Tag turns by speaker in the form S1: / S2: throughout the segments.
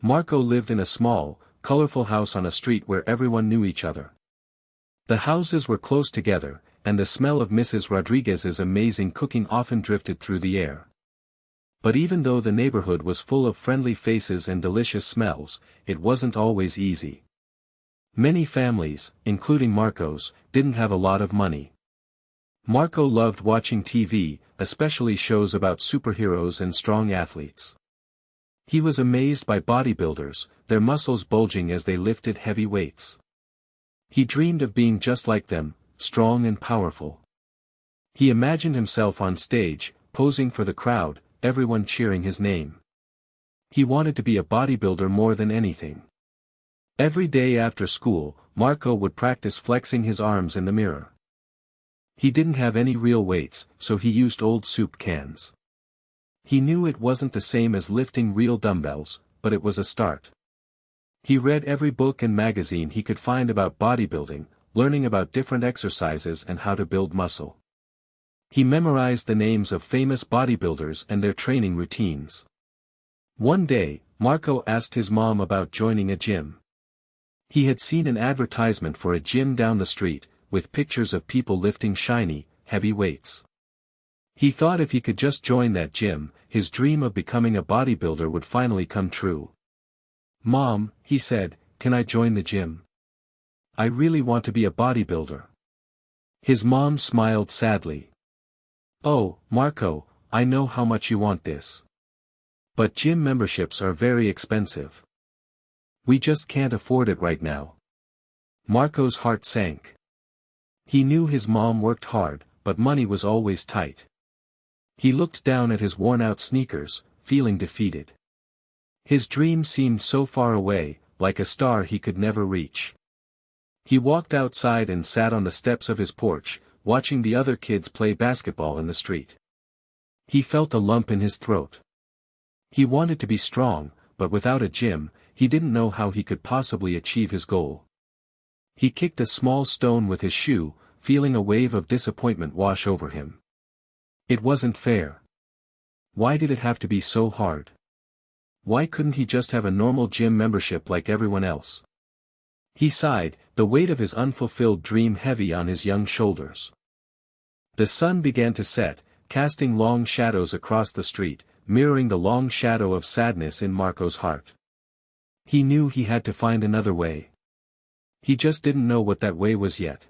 S1: Marco lived in a small, colorful house on a street where everyone knew each other. The houses were close together, and the smell of Mrs. Rodriguez's amazing cooking often drifted through the air. But even though the neighborhood was full of friendly faces and delicious smells, it wasn't always easy. Many families, including Marco's, didn't have a lot of money. Marco loved watching TV, especially shows about superheroes and strong athletes. He was amazed by bodybuilders, their muscles bulging as they lifted heavy weights. He dreamed of being just like them, strong and powerful. He imagined himself on stage, posing for the crowd, everyone cheering his name. He wanted to be a bodybuilder more than anything. Every day after school, Marco would practice flexing his arms in the mirror. He didn't have any real weights, so he used old soup cans. He knew it wasn't the same as lifting real dumbbells, but it was a start. He read every book and magazine he could find about bodybuilding, learning about different exercises and how to build muscle. He memorized the names of famous bodybuilders and their training routines. One day, Marco asked his mom about joining a gym. He had seen an advertisement for a gym down the street, with pictures of people lifting shiny, heavy weights. He thought if he could just join that gym, his dream of becoming a bodybuilder would finally come true. "Mom," he said, "can I join the gym? I really want to be a bodybuilder." His mom smiled sadly. "Oh, Marco, I know how much you want this. But gym memberships are very expensive. We just can't afford it right now." Marco's heart sank. He knew his mom worked hard, but money was always tight. He looked down at his worn-out sneakers, feeling defeated. His dream seemed so far away, like a star he could never reach. He walked outside and sat on the steps of his porch, watching the other kids play basketball in the street. He felt a lump in his throat. He wanted to be strong, but without a gym, he didn't know how he could possibly achieve his goal. He kicked a small stone with his shoe, feeling a wave of disappointment wash over him. It wasn't fair. Why did it have to be so hard? Why couldn't he just have a normal gym membership like everyone else? He sighed, the weight of his unfulfilled dream heavy on his young shoulders. The sun began to set, casting long shadows across the street, mirroring the long shadow of sadness in Marco's heart. He knew he had to find another way. He just didn't know what that way was yet.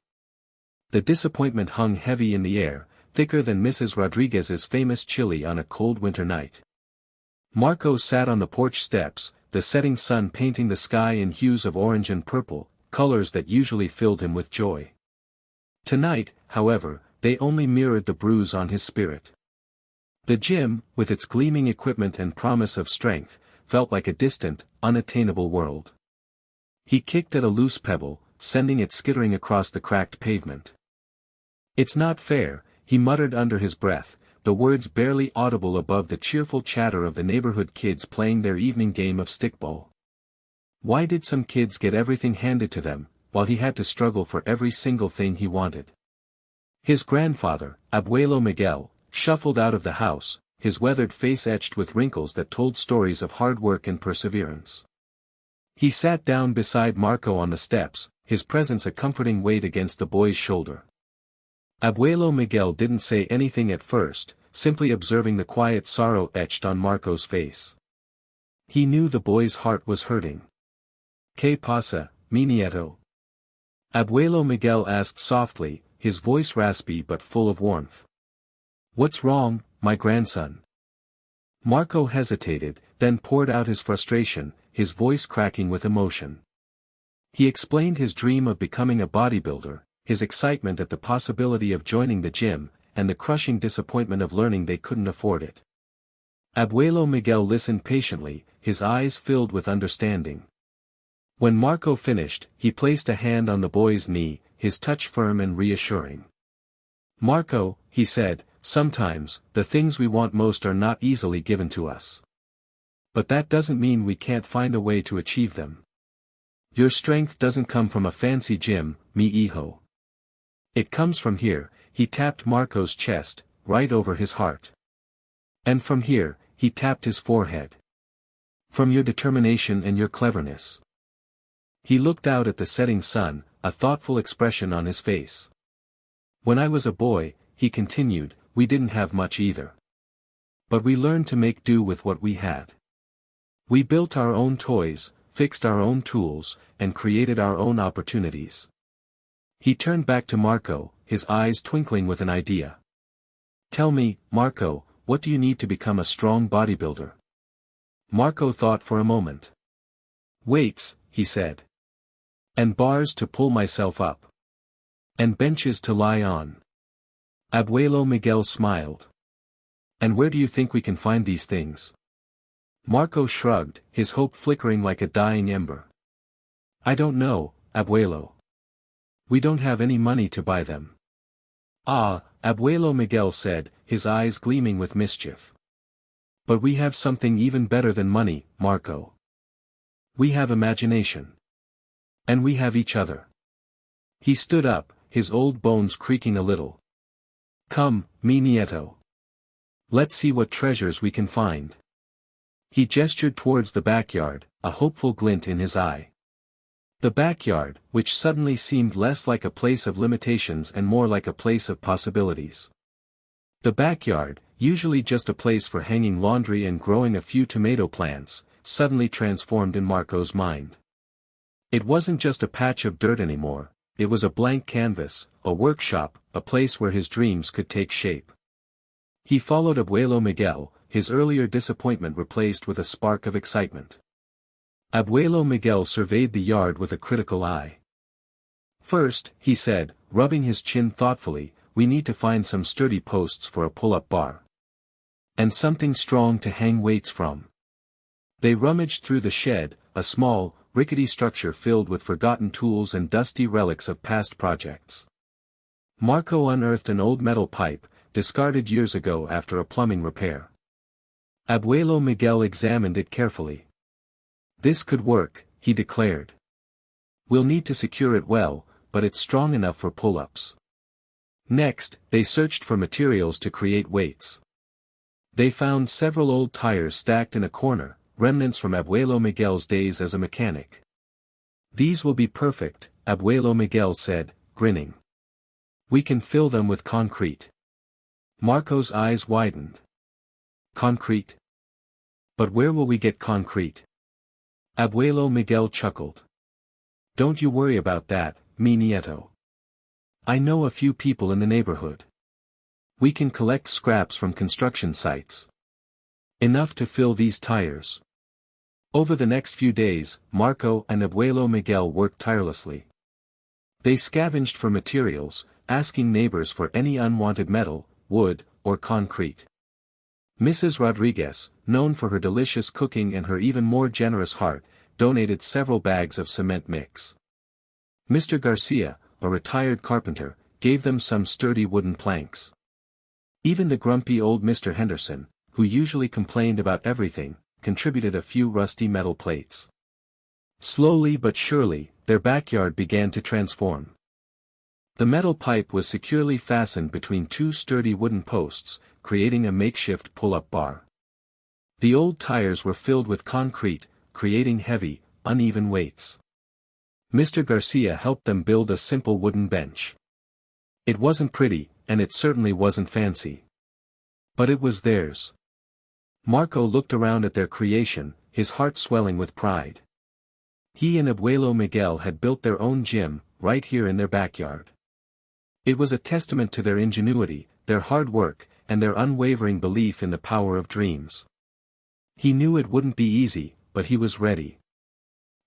S1: The disappointment hung heavy in the air, thicker than Mrs. Rodriguez's famous chili on a cold winter night. Marco sat on the porch steps, the setting sun painting the sky in hues of orange and purple, colors that usually filled him with joy. Tonight, however, they only mirrored the bruise on his spirit. The gym, with its gleaming equipment and promise of strength, felt like a distant, unattainable world. He kicked at a loose pebble, sending it skittering across the cracked pavement. "It's not fair," he muttered under his breath, the words barely audible above the cheerful chatter of the neighborhood kids playing their evening game of stickball. Why did some kids get everything handed to them, while he had to struggle for every single thing he wanted? His grandfather, Abuelo Miguel, shuffled out of the house, his weathered face etched with wrinkles that told stories of hard work and perseverance. He sat down beside Marco on the steps, his presence a comforting weight against the boy's shoulder. Abuelo Miguel didn't say anything at first, simply observing the quiet sorrow etched on Marco's face. He knew the boy's heart was hurting. "¿Qué pasa, mi nieto?" Abuelo Miguel asked softly, his voice raspy but full of warmth. "What's wrong, my grandson?" Marco hesitated, then poured out his frustration, his voice cracking with emotion. He explained his dream of becoming a bodybuilder, his excitement at the possibility of joining the gym, and the crushing disappointment of learning they couldn't afford it. Abuelo Miguel listened patiently, his eyes filled with understanding. When Marco finished, he placed a hand on the boy's knee, his touch firm and reassuring. "Marco," he said, "sometimes, the things we want most are not easily given to us. But that doesn't mean we can't find a way to achieve them. Your strength doesn't come from a fancy gym, mi hijo. It comes from here." He tapped Marco's chest, right over his heart. "And from here," he tapped his forehead. From your determination and your cleverness. He looked out at the setting sun, a thoughtful expression on his face. When I was a boy, he continued, we didn't have much either. But we learned to make do with what we had. We built our own toys, fixed our own tools, and created our own opportunities. He turned back to Marco, his eyes twinkling with an idea. Tell me, Marco, what do you need to become a strong bodybuilder? Marco thought for a moment. Weights, he said. And bars to pull myself up. And benches to lie on. Abuelo Miguel smiled. And where do you think we can find these things? Marco shrugged, his hope flickering like a dying ember. I don't know, Abuelo. We don't have any money to buy them. Ah, Abuelo Miguel said, his eyes gleaming with mischief. But we have something even better than money, Marco. We have imagination. And we have each other. He stood up, his old bones creaking a little. Come, mi nieto. Let's see what treasures we can find. He gestured towards the backyard, a hopeful glint in his eye. The backyard, which suddenly seemed less like a place of limitations and more like a place of possibilities. The backyard, usually just a place for hanging laundry and growing a few tomato plants, suddenly transformed in Marco's mind. It wasn't just a patch of dirt anymore, it was a blank canvas, a workshop, a place where his dreams could take shape. He followed Abuelo Miguel, his earlier disappointment replaced with a spark of excitement. Abuelo Miguel surveyed the yard with a critical eye. First, he said, rubbing his chin thoughtfully, we need to find some sturdy posts for a pull-up bar. And something strong to hang weights from. They rummaged through the shed, a small, rickety structure filled with forgotten tools and dusty relics of past projects. Marco unearthed an old metal pipe, discarded years ago after a plumbing repair. Abuelo Miguel examined it carefully. This could work, he declared. We'll need to secure it well, but it's strong enough for pull-ups. Next, they searched for materials to create weights. They found several old tires stacked in a corner, remnants from Abuelo Miguel's days as a mechanic. These will be perfect, Abuelo Miguel said, grinning. We can fill them with concrete. Marco's eyes widened. Concrete? But where will we get concrete? Abuelo Miguel chuckled. Don't you worry about that, mi nieto. I know a few people in the neighborhood. We can collect scraps from construction sites. Enough to fill these tires. Over the next few days, Marco and Abuelo Miguel worked tirelessly. They scavenged for materials, asking neighbors for any unwanted metal, wood, or concrete. Mrs. Rodriguez, known for her delicious cooking and her even more generous heart, donated several bags of cement mix. Mr. Garcia, a retired carpenter, gave them some sturdy wooden planks. Even the grumpy old Mr. Henderson, who usually complained about everything, contributed a few rusty metal plates. Slowly but surely, their backyard began to transform. The metal pipe was securely fastened between two sturdy wooden posts, creating a makeshift pull-up bar. The old tires were filled with concrete, creating heavy, uneven weights. Mr. Garcia helped them build a simple wooden bench. It wasn't pretty, and it certainly wasn't fancy. But it was theirs. Marco looked around at their creation, his heart swelling with pride. He and Abuelo Miguel had built their own gym, right here in their backyard. It was a testament to their ingenuity, their hard work, and their unwavering belief in the power of dreams. He knew it wouldn't be easy, but he was ready.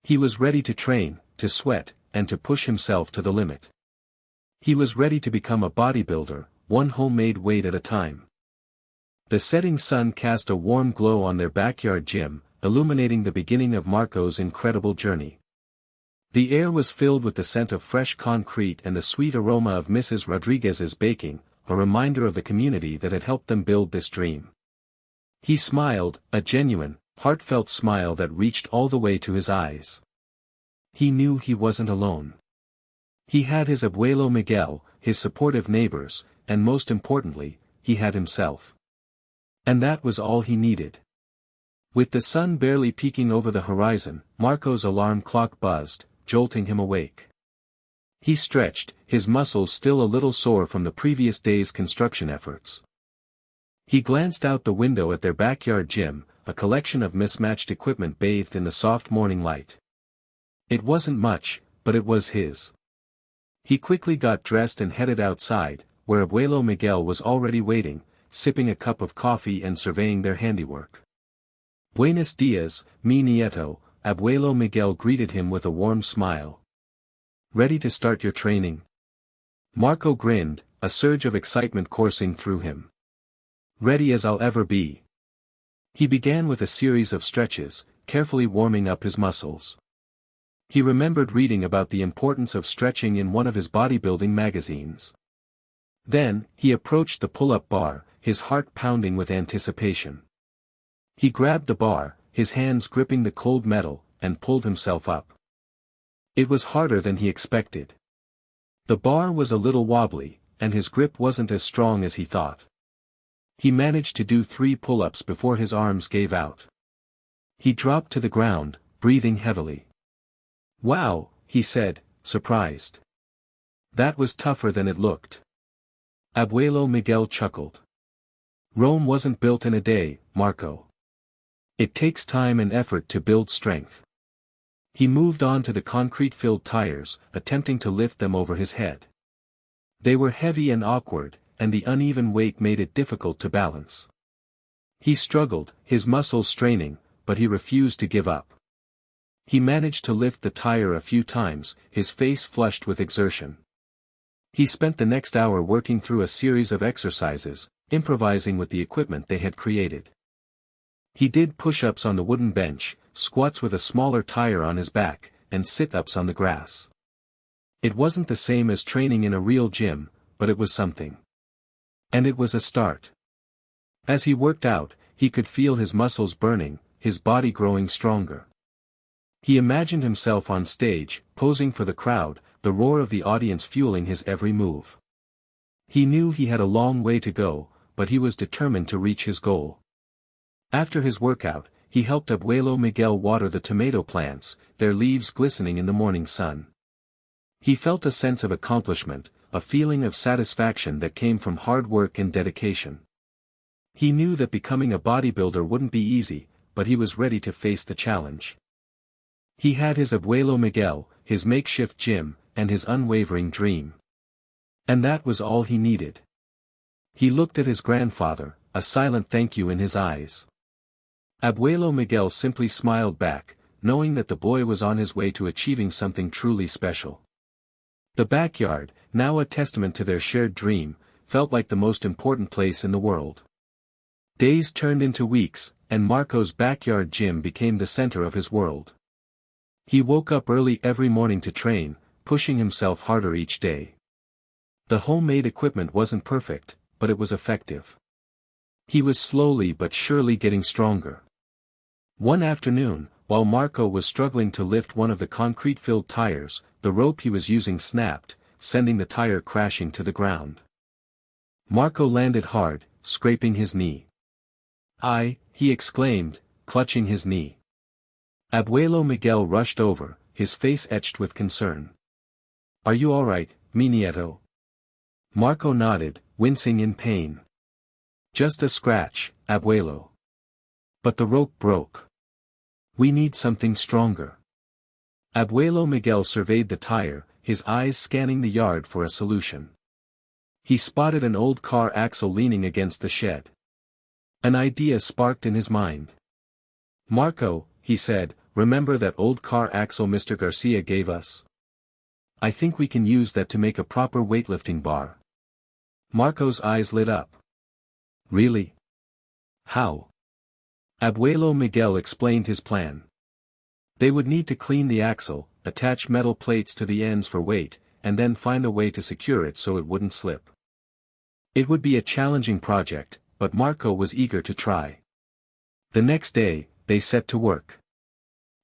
S1: He was ready to train, to sweat, and to push himself to the limit. He was ready to become a bodybuilder, one homemade weight at a time. The setting sun cast a warm glow on their backyard gym, illuminating the beginning of Marco's incredible journey. The air was filled with the scent of fresh concrete and the sweet aroma of Mrs. Rodriguez's baking, a reminder of the community that had helped them build this dream. He smiled, a genuine, heartfelt smile that reached all the way to his eyes. He knew he wasn't alone. He had his Abuelo Miguel, his supportive neighbors, and most importantly, he had himself. And that was all he needed. With the sun barely peeking over the horizon, Marco's alarm clock buzzed, jolting him awake. He stretched, his muscles still a little sore from the previous day's construction efforts. He glanced out the window at their backyard gym, a collection of mismatched equipment bathed in the soft morning light. It wasn't much, but it was his. He quickly got dressed and headed outside, where Abuelo Miguel was already waiting, sipping a cup of coffee and surveying their handiwork. "Buenos dias, mi nieto," Abuelo Miguel greeted him with a warm smile. "Ready to start your training?" Marco grinned, a surge of excitement coursing through him. "Ready as I'll ever be." He began with a series of stretches, carefully warming up his muscles. He remembered reading about the importance of stretching in one of his bodybuilding magazines. Then, he approached the pull-up bar, his heart pounding with anticipation. He grabbed the bar, his hands gripping the cold metal, and pulled himself up. It was harder than he expected. The bar was a little wobbly, and his grip wasn't as strong as he thought. He managed to do 3 pull-ups before his arms gave out. He dropped to the ground, breathing heavily. "Wow," he said, surprised. "That was tougher than it looked." Abuelo Miguel chuckled. "Rome wasn't built in a day, Marco. It takes time and effort to build strength." He moved on to the concrete-filled tires, attempting to lift them over his head. They were heavy and awkward, and the uneven weight made it difficult to balance. He struggled, his muscles straining, but he refused to give up. He managed to lift the tire a few times, his face flushed with exertion. He spent the next hour working through a series of exercises, improvising with the equipment they had created. He did push-ups on the wooden bench, squats with a smaller tire on his back, and sit-ups on the grass. It wasn't the same as training in a real gym, but it was something. And it was a start. As he worked out, he could feel his muscles burning, his body growing stronger. He imagined himself on stage, posing for the crowd, the roar of the audience fueling his every move. He knew he had a long way to go, but he was determined to reach his goal. After his workout, he helped Abuelo Miguel water the tomato plants, their leaves glistening in the morning sun. He felt a sense of accomplishment, a feeling of satisfaction that came from hard work and dedication. He knew that becoming a bodybuilder wouldn't be easy, but he was ready to face the challenge. He had his Abuelo Miguel, his makeshift gym, and his unwavering dream. And that was all he needed. He looked at his grandfather, a silent thank you in his eyes. Abuelo Miguel simply smiled back, knowing that the boy was on his way to achieving something truly special. The backyard, now a testament to their shared dream, felt like the most important place in the world. Days turned into weeks, and Marco's backyard gym became the center of his world. He woke up early every morning to train, pushing himself harder each day. The homemade equipment wasn't perfect, but it was effective. He was slowly but surely getting stronger. One afternoon, while Marco was struggling to lift one of the concrete-filled tires, the rope he was using snapped, sending the tire crashing to the ground. Marco landed hard, scraping his knee. He exclaimed, clutching his knee. Abuelo Miguel rushed over, his face etched with concern. "Are you all right, mi nieto?" Marco nodded, wincing in pain. "Just a scratch, Abuelo." "But the rope broke. We need something stronger." Abuelo Miguel surveyed the tire, his eyes scanning the yard for a solution. He spotted an old car axle leaning against the shed. An idea sparked in his mind. "Marco," he said, "remember that old car axle Mr. Garcia gave us? I think we can use that to make a proper weightlifting bar." Marco's eyes lit up. "Really? How?" Abuelo Miguel explained his plan. They would need to clean the axle, attach metal plates to the ends for weight, and then find a way to secure it so it wouldn't slip. It would be a challenging project, but Marco was eager to try. The next day, they set to work.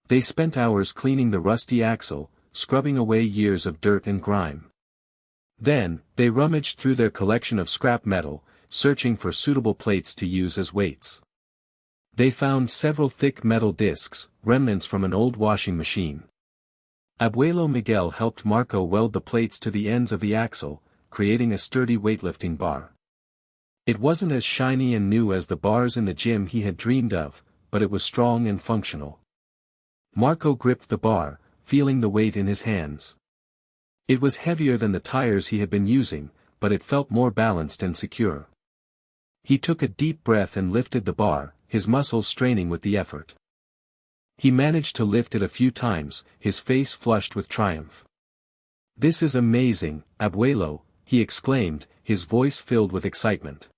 S1: They spent hours cleaning the rusty axle, scrubbing away years of dirt and grime. Then, they rummaged through their collection of scrap metal, searching for suitable plates to use as weights. They found several thick metal discs, remnants from an old washing machine. Abuelo Miguel helped Marco weld the plates to the ends of the axle, creating a sturdy weightlifting bar. It wasn't as shiny and new as the bars in the gym he had dreamed of, but it was strong and functional. Marco gripped the bar, feeling the weight in his hands. It was heavier than the tires he had been using, but it felt more balanced and secure. He took a deep breath and lifted the bar, his muscles straining with the effort. He managed to lift it a few times, his face flushed with triumph. "This is amazing, Abuelo," he exclaimed, his voice filled with excitement.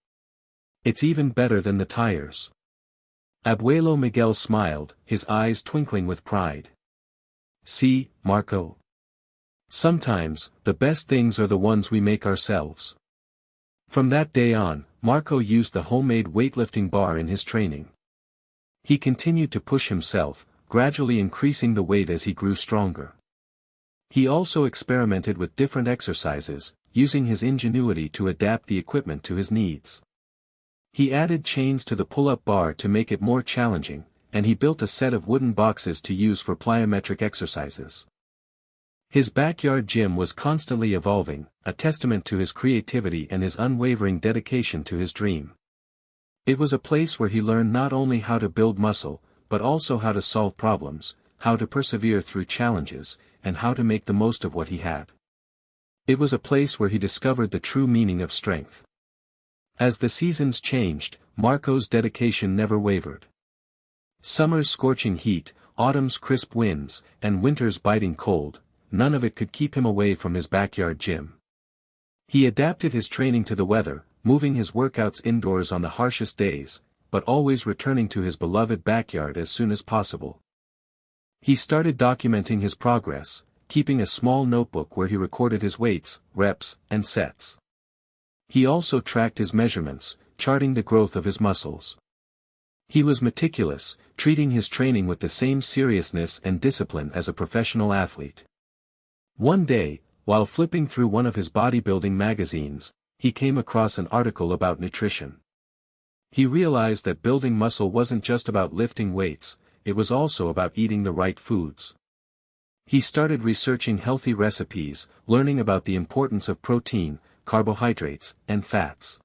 S1: "It's even better than the tires." Abuelo Miguel smiled, his eyes twinkling with pride. "See, Marco. Sometimes, the best things are the ones we make ourselves." From that day on, Marco used the homemade weightlifting bar in his training. He continued to push himself, gradually increasing the weight as he grew stronger. He also experimented with different exercises, using his ingenuity to adapt the equipment to his needs. He added chains to the pull-up bar to make it more challenging, and he built a set of wooden boxes to use for plyometric exercises. His backyard gym was constantly evolving, a testament to his creativity and his unwavering dedication to his dream. It was a place where he learned not only how to build muscle, but also how to solve problems, how to persevere through challenges, and how to make the most of what he had. It was a place where he discovered the true meaning of strength. As the seasons changed, Marco's dedication never wavered. Summer's scorching heat, autumn's crisp winds, and winter's biting cold, none of it could keep him away from his backyard gym. He adapted his training to the weather, moving his workouts indoors on the harshest days, but always returning to his beloved backyard as soon as possible. He started documenting his progress, keeping a small notebook where he recorded his weights, reps, and sets. He also tracked his measurements, charting the growth of his muscles. He was meticulous, treating his training with the same seriousness and discipline as a professional athlete. One day, while flipping through one of his bodybuilding magazines, he came across an article about nutrition. He realized that building muscle wasn't just about lifting weights, it was also about eating the right foods. He started researching healthy recipes, learning about the importance of protein, carbohydrates, and fats.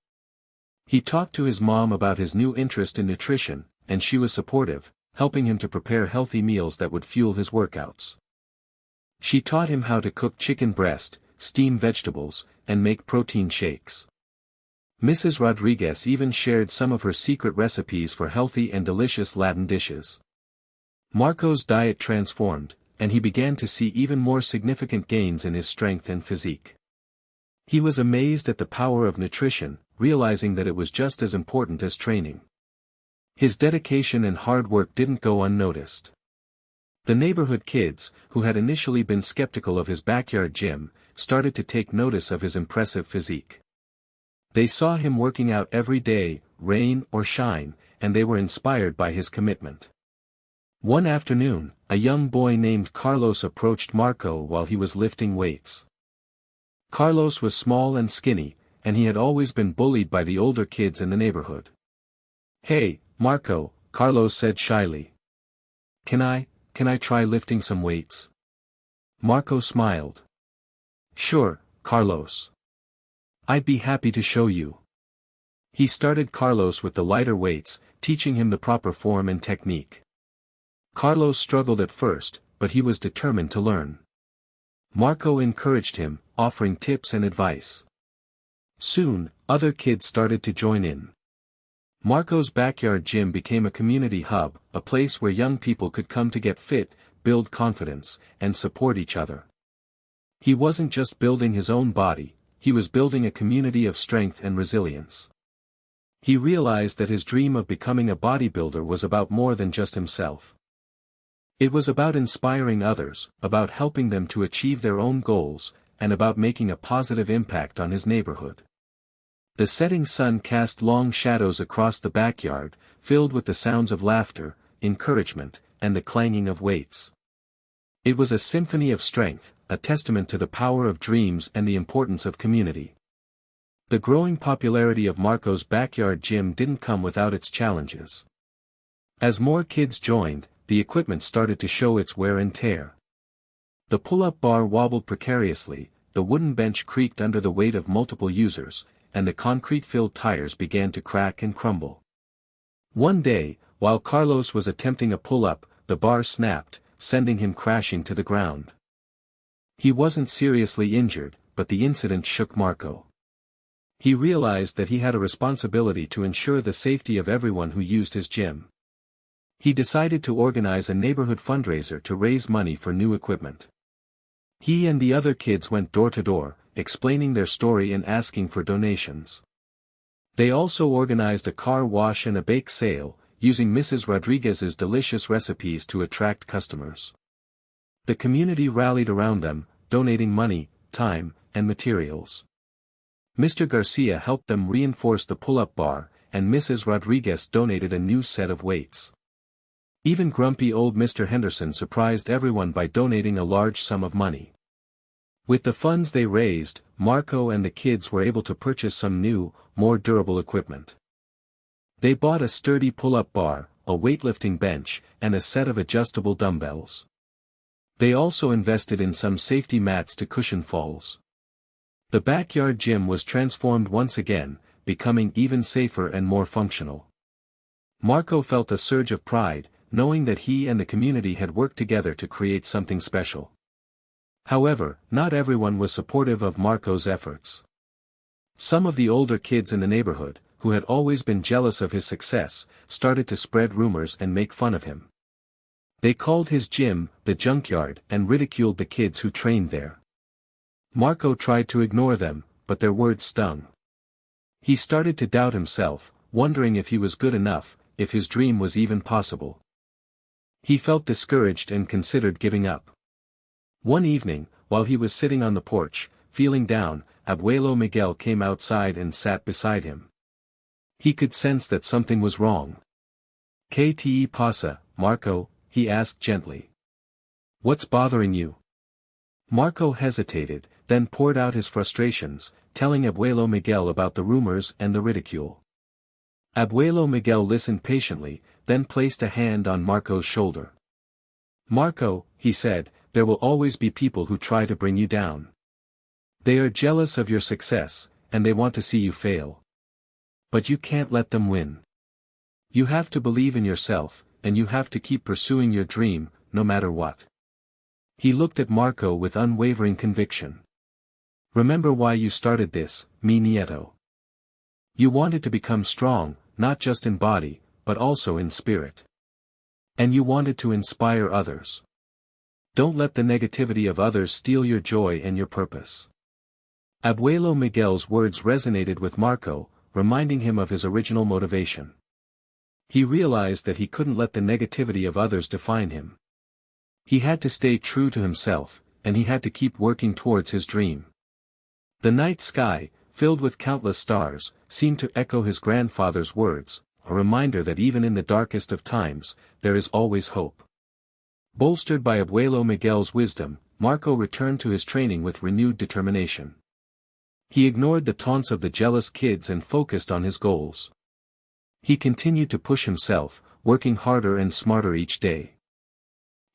S1: He talked to his mom about his new interest in nutrition, and she was supportive, helping him to prepare healthy meals that would fuel his workouts. She taught him how to cook chicken breast, steam vegetables, and make protein shakes. Mrs. Rodriguez even shared some of her secret recipes for healthy and delicious Latin dishes. Marco's diet transformed, and he began to see even more significant gains in his strength and physique. He was amazed at the power of nutrition, realizing that it was just as important as training. His dedication and hard work didn't go unnoticed. The neighborhood kids, who had initially been skeptical of his backyard gym, started to take notice of his impressive physique. They saw him working out every day, rain or shine, and they were inspired by his commitment. One afternoon, a young boy named Carlos approached Marco while he was lifting weights. Carlos was small and skinny, and he had always been bullied by the older kids in the neighborhood. "Hey, Marco," Carlos said shyly. Can I try lifting some weights?" Marco smiled. "Sure, Carlos. I'd be happy to show you." He started Carlos with the lighter weights, teaching him the proper form and technique. Carlos struggled at first, but he was determined to learn. Marco encouraged him, offering tips and advice. Soon, other kids started to join in. Marco's backyard gym became a community hub, a place where young people could come to get fit, build confidence, and support each other. He wasn't just building his own body, he was building a community of strength and resilience. He realized that his dream of becoming a bodybuilder was about more than just himself. It was about inspiring others, about helping them to achieve their own goals, and about making a positive impact on his neighborhood. The setting sun cast long shadows across the backyard, filled with the sounds of laughter, encouragement, and the clanging of weights. It was a symphony of strength, a testament to the power of dreams and the importance of community. The growing popularity of Marco's backyard gym didn't come without its challenges. As more kids joined, the equipment started to show its wear and tear. The pull-up bar wobbled precariously, the wooden bench creaked under the weight of multiple users, and the concrete-filled tires began to crack and crumble. One day, while Carlos was attempting a pull-up, the bar snapped, sending him crashing to the ground. He wasn't seriously injured, but the incident shook Marco. He realized that he had a responsibility to ensure the safety of everyone who used his gym. He decided to organize a neighborhood fundraiser to raise money for new equipment. He and the other kids went door to door, explaining their story and asking for donations. They also organized a car wash and a bake sale, using Mrs. Rodriguez's delicious recipes to attract customers. The community rallied around them, donating money, time, and materials. Mr. Garcia helped them reinforce the pull-up bar, and Mrs. Rodriguez donated a new set of weights. Even grumpy old Mr. Henderson surprised everyone by donating a large sum of money. With the funds they raised, Marco and the kids were able to purchase some new, more durable equipment. They bought a sturdy pull-up bar, a weightlifting bench, and a set of adjustable dumbbells. They also invested in some safety mats to cushion falls. The backyard gym was transformed once again, becoming even safer and more functional. Marco felt a surge of pride, knowing that he and the community had worked together to create something special. However, not everyone was supportive of Marco's efforts. Some of the older kids in the neighborhood, who had always been jealous of his success, started to spread rumors and make fun of him. They called his gym the junkyard and ridiculed the kids who trained there. Marco tried to ignore them, but their words stung. He started to doubt himself, wondering if he was good enough, if his dream was even possible. He felt discouraged and considered giving up. One evening, while he was sitting on the porch, feeling down, Abuelo Miguel came outside and sat beside him. He could sense that something was wrong. ¿Qué te pasa, Marco? He asked gently. What's bothering you? Marco hesitated, then poured out his frustrations, telling Abuelo Miguel about the rumors and the ridicule. Abuelo Miguel listened patiently, then placed a hand on Marco's shoulder. Marco, he said, there will always be people who try to bring you down. They are jealous of your success, and they want to see you fail. But you can't let them win. You have to believe in yourself, and you have to keep pursuing your dream, no matter what. He looked at Marco with unwavering conviction. Remember why you started this, mi nieto. You wanted to become strong, not just in body, but also in spirit. And you wanted to inspire others. Don't let the negativity of others steal your joy and your purpose. Abuelo Miguel's words resonated with Marco, reminding him of his original motivation. He realized that he couldn't let the negativity of others define him. He had to stay true to himself, and he had to keep working towards his dream. The night sky, filled with countless stars, seemed to echo his grandfather's words, a reminder that even in the darkest of times, there is always hope. Bolstered by Abuelo Miguel's wisdom, Marco returned to his training with renewed determination. He ignored the taunts of the jealous kids and focused on his goals. He continued to push himself, working harder and smarter each day.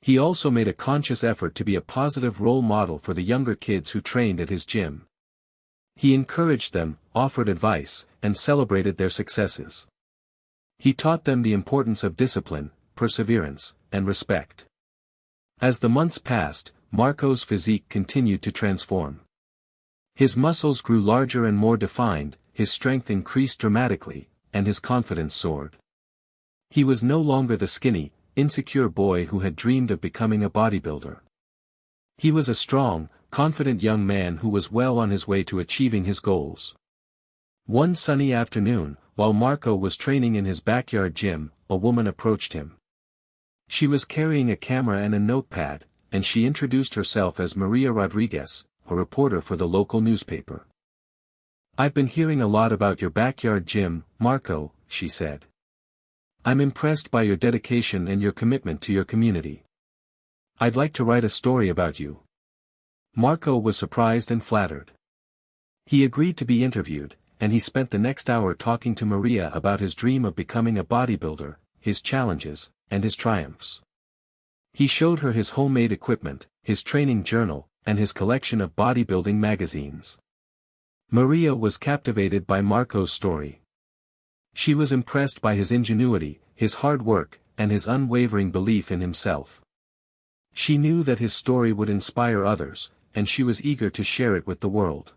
S1: He also made a conscious effort to be a positive role model for the younger kids who trained at his gym. He encouraged them, offered advice, and celebrated their successes. He taught them the importance of discipline, perseverance, and respect. As the months passed, Marco's physique continued to transform. His muscles grew larger and more defined, his strength increased dramatically, and his confidence soared. He was no longer the skinny, insecure boy who had dreamed of becoming a bodybuilder. He was a strong, confident young man who was well on his way to achieving his goals. One sunny afternoon, while Marco was training in his backyard gym, a woman approached him. She was carrying a camera and a notepad, and she introduced herself as Maria Rodriguez, a reporter for the local newspaper. I've been hearing a lot about your backyard gym, Marco, she said. I'm impressed by your dedication and your commitment to your community. I'd like to write a story about you. Marco was surprised and flattered. He agreed to be interviewed, and he spent the next hour talking to Maria about his dream of becoming a bodybuilder, his challenges, and his triumphs. He showed her his homemade equipment, his training journal, and his collection of bodybuilding magazines. Maria was captivated by Marco's story. She was impressed by his ingenuity, his hard work, and his unwavering belief in himself. She knew that his story would inspire others, and she was eager to share it with the world.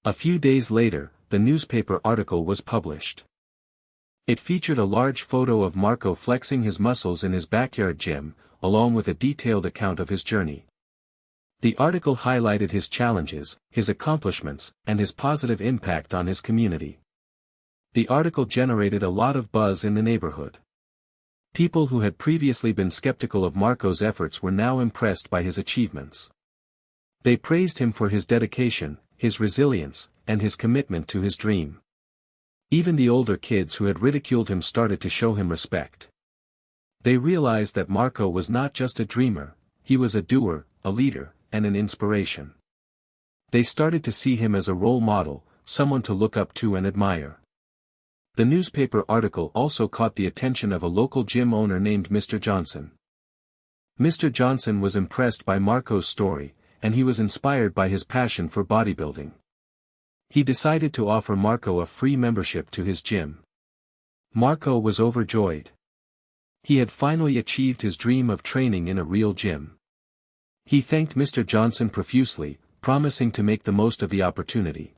S1: A few days later, the newspaper article was published. It featured a large photo of Marco flexing his muscles in his backyard gym, along with a detailed account of his journey. The article highlighted his challenges, his accomplishments, and his positive impact on his community. The article generated a lot of buzz in the neighborhood. People who had previously been skeptical of Marco's efforts were now impressed by his achievements. They praised him for his dedication, his resilience, and his commitment to his dream. Even the older kids who had ridiculed him started to show him respect. They realized that Marco was not just a dreamer, he was a doer, a leader, and an inspiration. They started to see him as a role model, someone to look up to and admire. The newspaper article also caught the attention of a local gym owner named Mr. Johnson. Mr. Johnson was impressed by Marco's story, and he was inspired by his passion for bodybuilding. He decided to offer Marco a free membership to his gym. Marco was overjoyed. He had finally achieved his dream of training in a real gym. He thanked Mr. Johnson profusely, promising to make the most of the opportunity.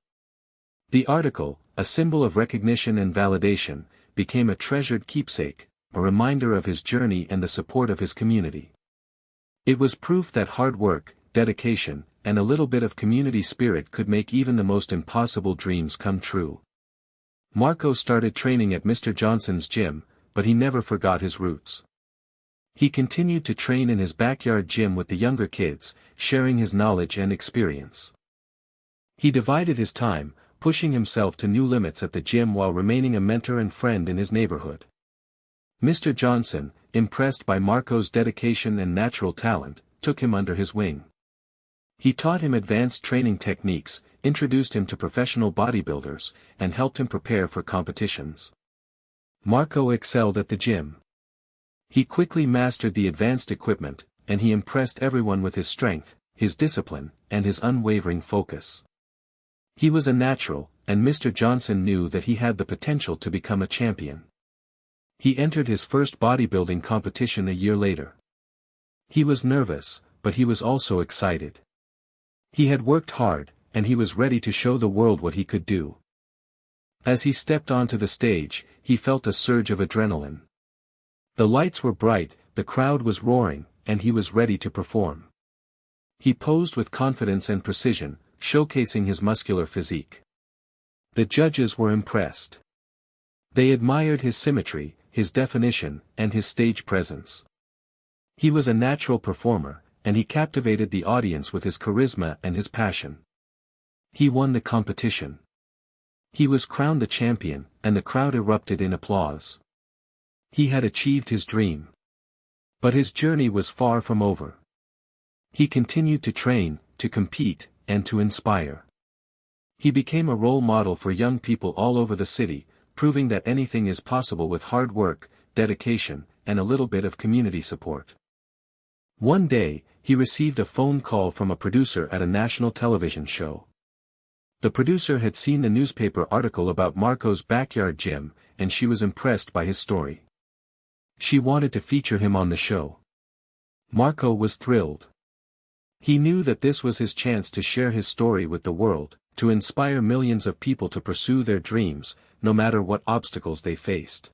S1: The article, a symbol of recognition and validation, became a treasured keepsake, a reminder of his journey and the support of his community. It was proof that hard work, dedication, and a little bit of community spirit could make even the most impossible dreams come true. Marco started training at Mr. Johnson's gym, but he never forgot his roots. He continued to train in his backyard gym with the younger kids, sharing his knowledge and experience. He divided his time, pushing himself to new limits at the gym while remaining a mentor and friend in his neighborhood. Mr. Johnson, impressed by Marco's dedication and natural talent, took him under his wing. He taught him advanced training techniques, introduced him to professional bodybuilders, and helped him prepare for competitions. Marco excelled at the gym. He quickly mastered the advanced equipment, and he impressed everyone with his strength, his discipline, and his unwavering focus. He was a natural, and Mr. Johnson knew that he had the potential to become a champion. He entered his first bodybuilding competition a year later. He was nervous, but he was also excited. He had worked hard, and he was ready to show the world what he could do. As he stepped onto the stage, he felt a surge of adrenaline. The lights were bright, the crowd was roaring, and he was ready to perform. He posed with confidence and precision, showcasing his muscular physique. The judges were impressed. They admired his symmetry, his definition, and his stage presence. He was a natural performer, and he captivated the audience with his charisma and his passion. He won the competition. He was crowned the champion, and the crowd erupted in applause. He had achieved his dream. But his journey was far from over. He continued to train, to compete, and to inspire. He became a role model for young people all over the city, proving that anything is possible with hard work, dedication, and a little bit of community support. One day, he received a phone call from a producer at a national television show. The producer had seen the newspaper article about Marco's backyard gym, and she was impressed by his story. She wanted to feature him on the show. Marco was thrilled. He knew that this was his chance to share his story with the world, to inspire millions of people to pursue their dreams, no matter what obstacles they faced.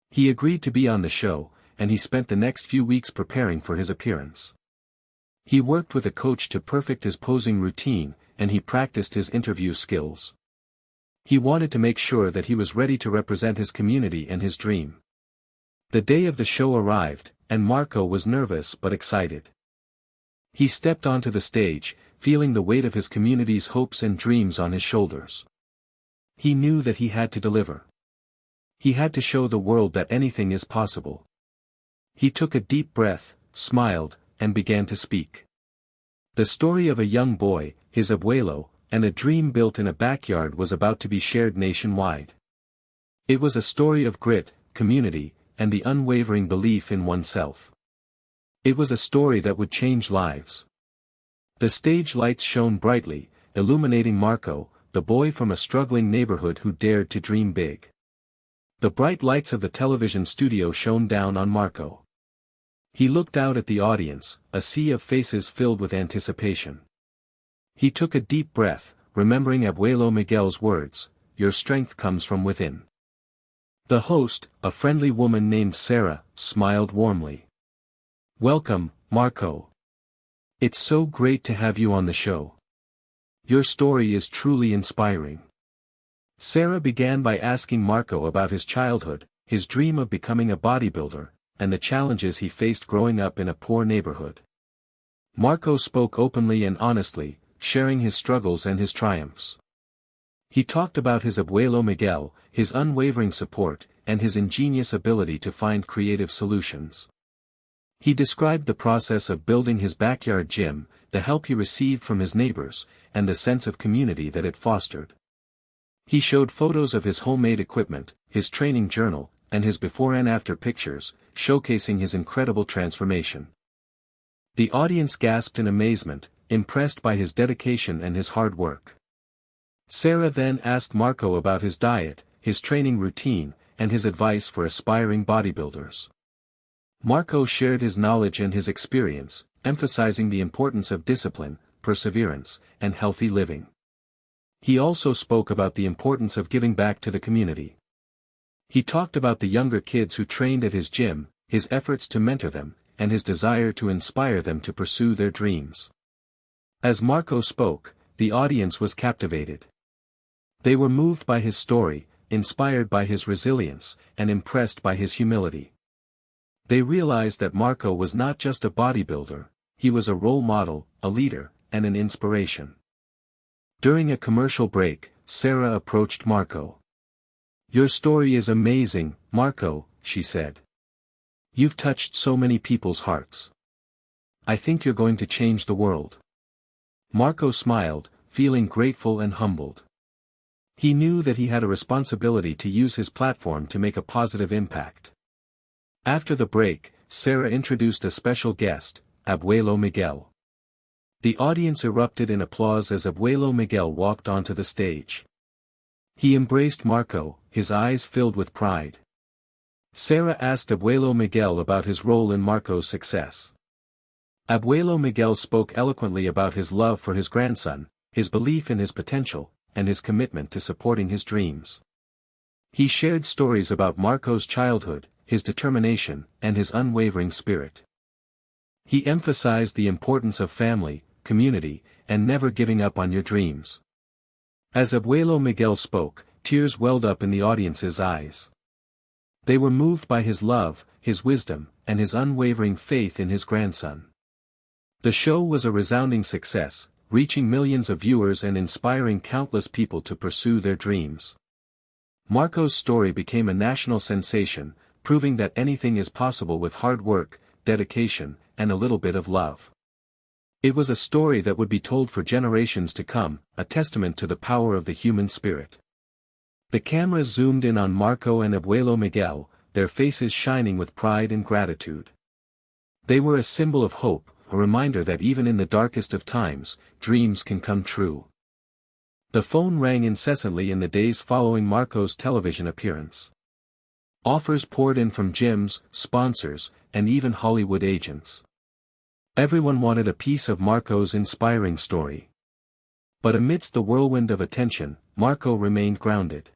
S1: He agreed to be on the show, and he spent the next few weeks preparing for his appearance. He worked with a coach to perfect his posing routine, and he practiced his interview skills. He wanted to make sure that he was ready to represent his community and his dream. The day of the show arrived, and Marco was nervous but excited. He stepped onto the stage, feeling the weight of his community's hopes and dreams on his shoulders. He knew that he had to deliver. He had to show the world that anything is possible. He took a deep breath, smiled, and began to speak. The story of a young boy, his abuelo, and a dream built in a backyard was about to be shared nationwide. It was a story of grit, community, and the unwavering belief in oneself. It was a story that would change lives. The stage lights shone brightly, illuminating Marco, the boy from a struggling neighborhood who dared to dream big. The bright lights of the television studio shone down on Marco. He looked out at the audience, a sea of faces filled with anticipation. He took a deep breath, remembering Abuelo Miguel's words, "Your strength comes from within." The host, a friendly woman named Sarah, smiled warmly. "Welcome, Marco. It's so great to have you on the show. Your story is truly inspiring." Sarah began by asking Marco about his childhood, his dream of becoming a bodybuilder, and the challenges he faced growing up in a poor neighborhood. Marco spoke openly and honestly, sharing his struggles and his triumphs. He talked about his abuelo Miguel, his unwavering support, and his ingenious ability to find creative solutions. He described the process of building his backyard gym, the help he received from his neighbors, and the sense of community that it fostered. He showed photos of his homemade equipment, his training journal, and his before and after pictures, showcasing his incredible transformation. The audience gasped in amazement, impressed by his dedication and his hard work. Sarah then asked Marco about his diet, his training routine, and his advice for aspiring bodybuilders. Marco shared his knowledge and his experience, emphasizing the importance of discipline, perseverance, and healthy living. He also spoke about the importance of giving back to the community. He talked about the younger kids who trained at his gym, his efforts to mentor them, and his desire to inspire them to pursue their dreams. As Marco spoke, the audience was captivated. They were moved by his story, inspired by his resilience, and impressed by his humility. They realized that Marco was not just a bodybuilder, he was a role model, a leader, and an inspiration. During a commercial break, Sarah approached Marco. "Your story is amazing, Marco," she said. "You've touched so many people's hearts. I think you're going to change the world." Marco smiled, feeling grateful and humbled. He knew that he had a responsibility to use his platform to make a positive impact. After the break, Sarah introduced a special guest, Abuelo Miguel. The audience erupted in applause as Abuelo Miguel walked onto the stage. He embraced Marco, his eyes filled with pride. Sarah asked Abuelo Miguel about his role in Marco's success. Abuelo Miguel spoke eloquently about his love for his grandson, his belief in his potential, and his commitment to supporting his dreams. He shared stories about Marco's childhood, his determination, and his unwavering spirit. He emphasized the importance of family, community, and never giving up on your dreams. As Abuelo Miguel spoke, tears welled up in the audience's eyes. They were moved by his love, his wisdom, and his unwavering faith in his grandson. The show was a resounding success, reaching millions of viewers and inspiring countless people to pursue their dreams. Marco's story became a national sensation, proving that anything is possible with hard work, dedication, and a little bit of love. It was a story that would be told for generations to come, a testament to the power of the human spirit. The camera zoomed in on Marco and Abuelo Miguel, their faces shining with pride and gratitude. They were a symbol of hope, a reminder that even in the darkest of times, dreams can come true. The phone rang incessantly in the days following Marco's television appearance. Offers poured in from gyms, sponsors, and even Hollywood agents. Everyone wanted a piece of Marco's inspiring story. But amidst the whirlwind of attention, Marco remained grounded.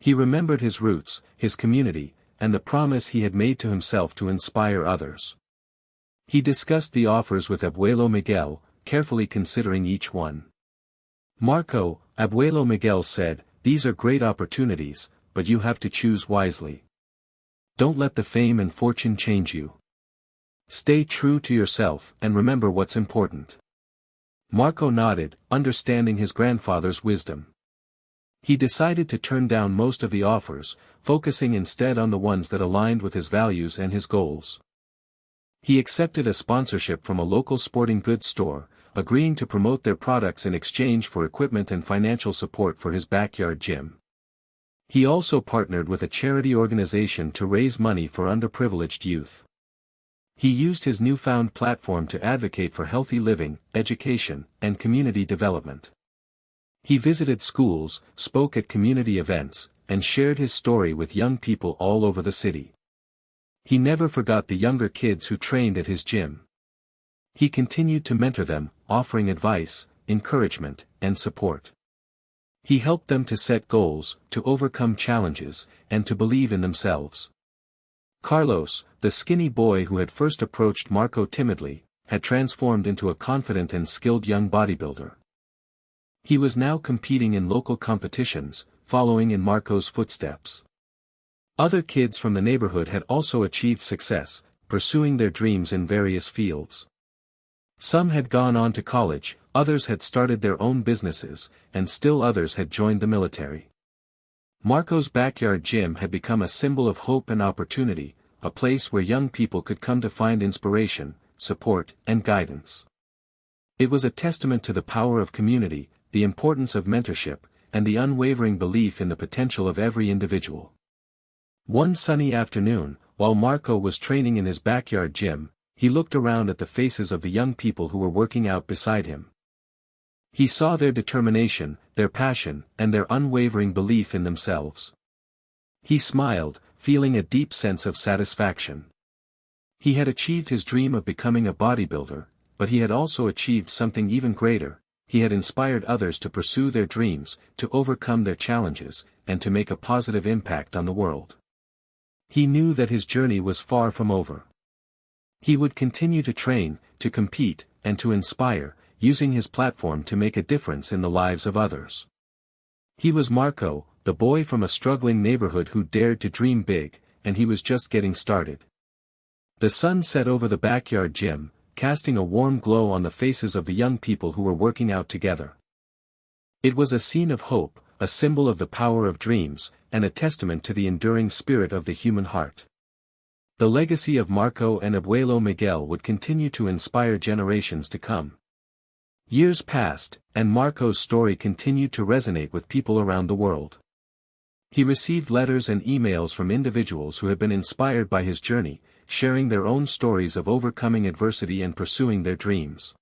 S1: He remembered his roots, his community, and the promise he had made to himself to inspire others. He discussed the offers with Abuelo Miguel, carefully considering each one. "Marco," Abuelo Miguel said, "these are great opportunities, but you have to choose wisely. Don't let the fame and fortune change you. Stay true to yourself and remember what's important." Marco nodded, understanding his grandfather's wisdom. He decided to turn down most of the offers, focusing instead on the ones that aligned with his values and his goals. He accepted a sponsorship from a local sporting goods store, agreeing to promote their products in exchange for equipment and financial support for his backyard gym. He also partnered with a charity organization to raise money for underprivileged youth. He used his newfound platform to advocate for healthy living, education, and community development. He visited schools, spoke at community events, and shared his story with young people all over the city. He never forgot the younger kids who trained at his gym. He continued to mentor them, offering advice, encouragement, and support. He helped them to set goals, to overcome challenges, and to believe in themselves. Carlos, the skinny boy who had first approached Marco timidly, had transformed into a confident and skilled young bodybuilder. He was now competing in local competitions, following in Marco's footsteps. Other kids from the neighborhood had also achieved success, pursuing their dreams in various fields. Some had gone on to college, others had started their own businesses, and still others had joined the military. Marco's backyard gym had become a symbol of hope and opportunity, a place where young people could come to find inspiration, support, and guidance. It was a testament to the power of community, the importance of mentorship, and the unwavering belief in the potential of every individual. One sunny afternoon, while Marco was training in his backyard gym, he looked around at the faces of the young people who were working out beside him. He saw their determination, their passion, and their unwavering belief in themselves. He smiled, feeling a deep sense of satisfaction. He had achieved his dream of becoming a bodybuilder, but he had also achieved something even greater. He had inspired others to pursue their dreams, to overcome their challenges, and to make a positive impact on the world. He knew that his journey was far from over. He would continue to train, to compete, and to inspire, using his platform to make a difference in the lives of others. He was Marco, the boy from a struggling neighborhood who dared to dream big, and he was just getting started. The sun set over the backyard gym, casting a warm glow on the faces of the young people who were working out together. It was a scene of hope, a symbol of the power of dreams, and a testament to the enduring spirit of the human heart. The legacy of Marco and Abuelo Miguel would continue to inspire generations to come. Years passed, and Marco's story continued to resonate with people around the world. He received letters and emails from individuals who had been inspired by his journey, sharing their own stories of overcoming adversity and pursuing their dreams.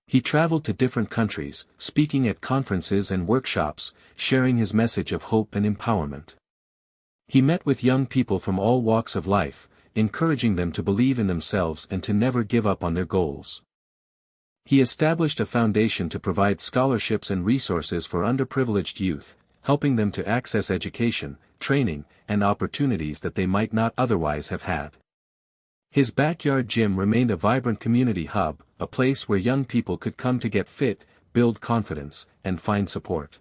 S1: He traveled to different countries, speaking at conferences and workshops, sharing his message of hope and empowerment. He met with young people from all walks of life, encouraging them to believe in themselves and to never give up on their goals. He established a foundation to provide scholarships and resources for underprivileged youth, helping them to access education, training, and opportunities that they might not otherwise have had. His backyard gym remained a vibrant community hub, a place where young people could come to get fit, build confidence, and find support.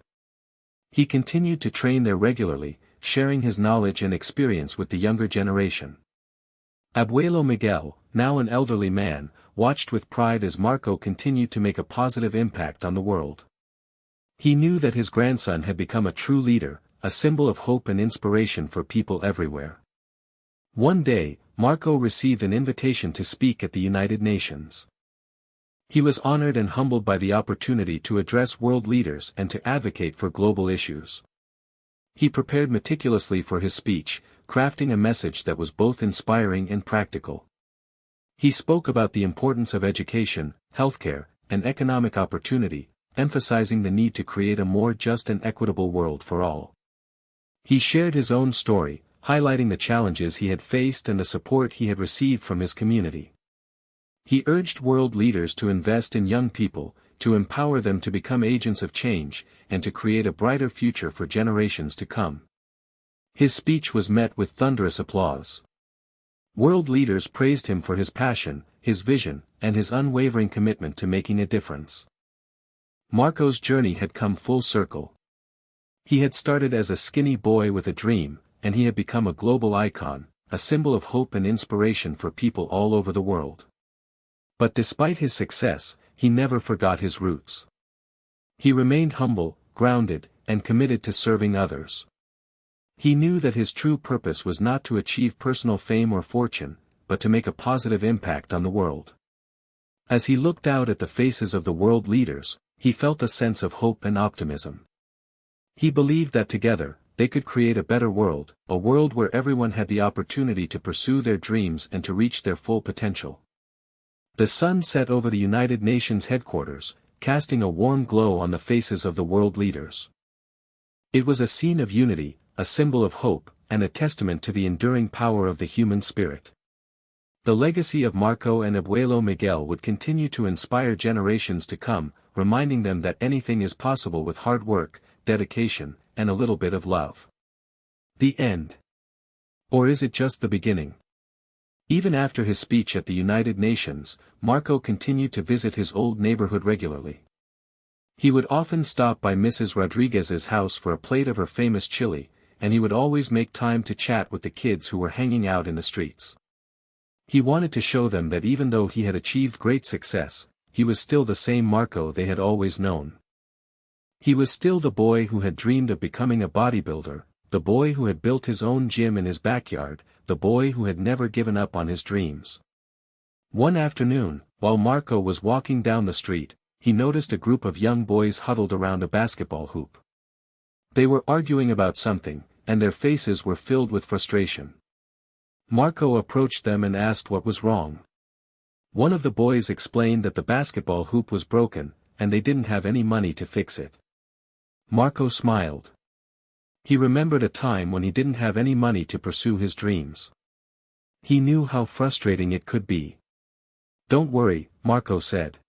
S1: He continued to train there regularly, sharing his knowledge and experience with the younger generation. Abuelo Miguel, now an elderly man, watched with pride as Marco continued to make a positive impact on the world. He knew that his grandson had become a true leader, a symbol of hope and inspiration for people everywhere. One day, Marco received an invitation to speak at the United Nations. He was honored and humbled by the opportunity to address world leaders and to advocate for global issues. He prepared meticulously for his speech, crafting a message that was both inspiring and practical. He spoke about the importance of education, healthcare, and economic opportunity, emphasizing the need to create a more just and equitable world for all. He shared his own story, highlighting the challenges he had faced and the support he had received from his community. He urged world leaders to invest in young people, to empower them to become agents of change, and to create a brighter future for generations to come. His speech was met with thunderous applause. World leaders praised him for his passion, his vision, and his unwavering commitment to making a difference. Marco's journey had come full circle. He had started as a skinny boy with a dream, and he had become a global icon, a symbol of hope and inspiration for people all over the world. But despite his success, he never forgot his roots. He remained humble, grounded, and committed to serving others. He knew that his true purpose was not to achieve personal fame or fortune, but to make a positive impact on the world. As he looked out at the faces of the world leaders, he felt a sense of hope and optimism. He believed that together, they could create a better world, a world where everyone had the opportunity to pursue their dreams and to reach their full potential. The sun set over the United Nations headquarters, casting a warm glow on the faces of the world leaders. It was a scene of unity, a symbol of hope, and a testament to the enduring power of the human spirit. The legacy of Marco and Abuelo Miguel would continue to inspire generations to come, reminding them that anything is possible with hard work, dedication, and a little bit of love. The end. Or is it just the beginning? Even after his speech at the United Nations, Marco continued to visit his old neighborhood regularly. He would often stop by Mrs. Rodriguez's house for a plate of her famous chili, and he would always make time to chat with the kids who were hanging out in the streets. He wanted to show them that even though he had achieved great success, he was still the same Marco they had always known. He was still the boy who had dreamed of becoming a bodybuilder, the boy who had built his own gym in his backyard, the boy who had never given up on his dreams. One afternoon, while Marco was walking down the street, he noticed a group of young boys huddled around a basketball hoop. They were arguing about something, and their faces were filled with frustration. Marco approached them and asked what was wrong. One of the boys explained that the basketball hoop was broken, and they didn't have any money to fix it. Marco smiled. He remembered a time when he didn't have any money to pursue his dreams. He knew how frustrating it could be. "Don't worry," Marco said.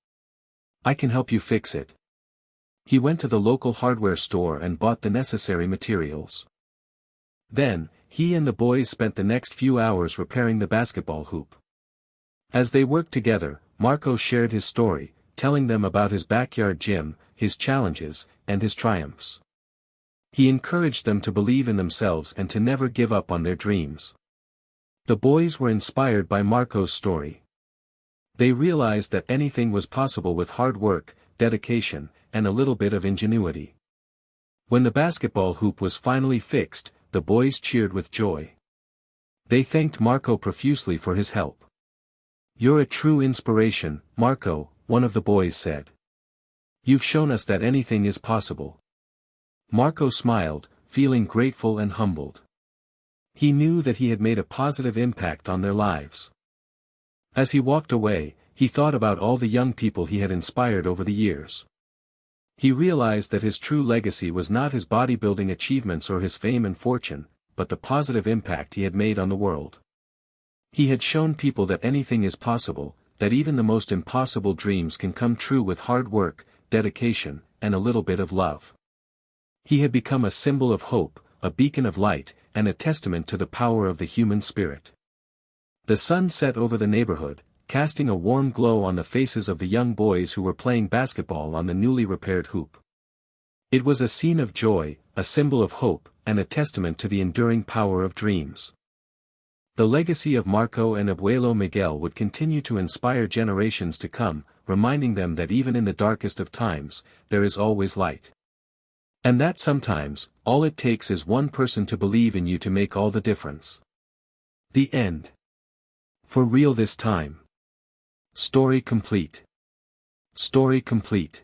S1: "I can help you fix it." He went to the local hardware store and bought the necessary materials. Then, he and the boys spent the next few hours repairing the basketball hoop. As they worked together, Marco shared his story, telling them about his backyard gym, his challenges, and his triumphs. He encouraged them to believe in themselves and to never give up on their dreams. The boys were inspired by Marco's story. They realized that anything was possible with hard work, dedication, and a little bit of ingenuity. When the basketball hoop was finally fixed, the boys cheered with joy. They thanked Marco profusely for his help. "You're a true inspiration, Marco," one of the boys said. "You've shown us that anything is possible." Marco smiled, feeling grateful and humbled. He knew that he had made a positive impact on their lives. As he walked away, he thought about all the young people he had inspired over the years. He realized that his true legacy was not his bodybuilding achievements or his fame and fortune, but the positive impact he had made on the world. He had shown people that anything is possible, that even the most impossible dreams can come true with hard work, dedication, and a little bit of love. He had become a symbol of hope, a beacon of light, and a testament to the power of the human spirit. The sun set over the neighborhood, casting a warm glow on the faces of the young boys who were playing basketball on the newly repaired hoop. It was a scene of joy, a symbol of hope, and a testament to the enduring power of dreams. The legacy of Marco and Abuelo Miguel would continue to inspire generations to come, reminding them that even in the darkest of times, there is always light. And that sometimes, all it takes is one person to believe in you to make all the difference. The end. For real this time. Story complete. Story complete.